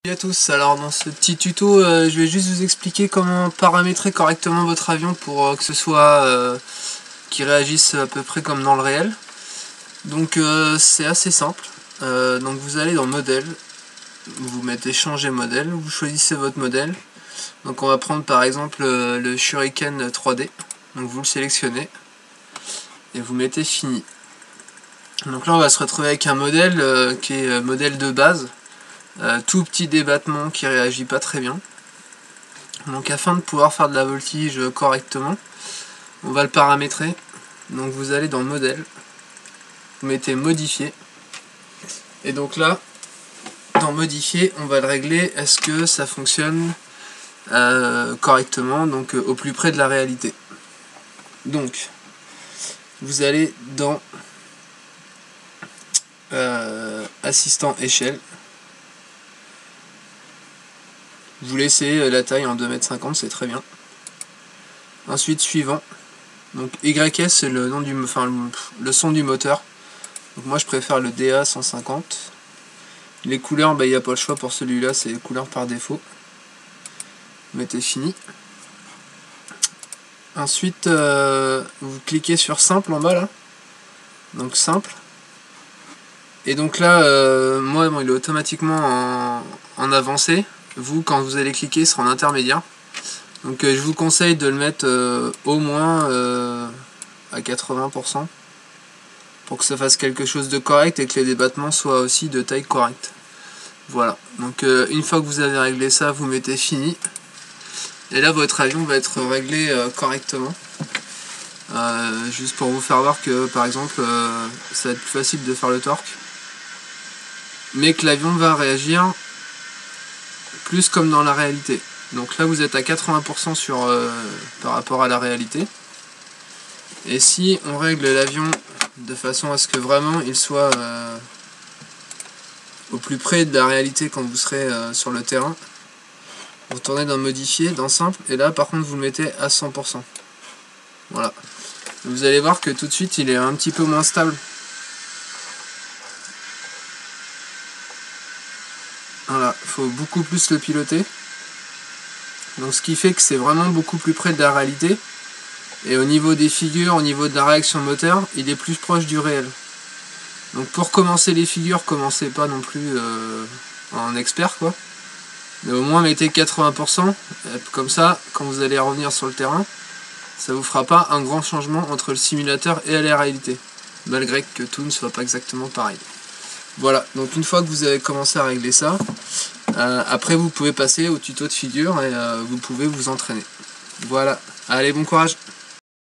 Salut à tous, alors dans ce petit tuto je vais juste vous expliquer comment paramétrer correctement votre avion pour que ce soit qu'il réagisse à peu près comme dans le réel. Donc c'est assez simple, donc vous allez dans modèle, vous mettez changer modèle, vous choisissez votre modèle. Donc on va prendre par exemple le Shuriken 3D, donc vous le sélectionnez et vous mettez fini. Donc là on va se retrouver avec un modèle qui est modèle de base. Tout petit débattement qui réagit pas très bien. Donc afin de pouvoir faire de la voltige correctement, on va le paramétrer. Donc vous allez dans modèle, vous mettez modifier, et donc là dans modifier on va le régler, est-ce que ça fonctionne correctement, donc au plus près de la réalité. Donc vous allez dans assistant échelle, vous laissez la taille en 2,50 m, c'est très bien. Ensuite suivant, donc YS c'est le nom du, le son du moteur. Donc moi je préfère le DA 150. Les couleurs, il n'y a pas le choix pour celui-là, c'est les couleurs par défaut. Mettez fini. Ensuite vous cliquez sur simple en bas là. Donc simple. Et donc là moi il est automatiquement en avancé. Vous, quand vous allez cliquer, il sera en intermédiaire. Donc je vous conseille de le mettre au moins à 80% pour que ça fasse quelque chose de correct et que les débattements soient aussi de taille correcte. Voilà, donc une fois que vous avez réglé ça, vous mettez fini. Et là votre avion va être réglé correctement. Juste pour vous faire voir que par exemple ça va être plus facile de faire le torque, mais que l'avion va réagir plus comme dans la réalité. Donc là vous êtes à 80% par rapport à la réalité. Et si on règle l'avion de façon à ce que vraiment il soit au plus près de la réalité quand vous serez sur le terrain, vous tournez dans modifier, dans simple, et là par contre vous le mettez à 100%. Voilà. Vous allez voir que tout de suite il est un petit peu moins stable. Voilà, il faut beaucoup plus le piloter. Donc ce qui fait que c'est vraiment beaucoup plus près de la réalité. Et au niveau des figures, au niveau de la réaction moteur, il est plus proche du réel. Donc pour commencer les figures, commencez pas non plus en expert quoi. Mais au moins mettez 80%, comme ça, quand vous allez revenir sur le terrain, ça vous fera pas un grand changement entre le simulateur et la réalité. Malgré que tout ne soit pas exactement pareil. Voilà, donc une fois que vous avez commencé à régler ça, après vous pouvez passer au tuto de figure et vous pouvez vous entraîner. Voilà, allez, bon courage!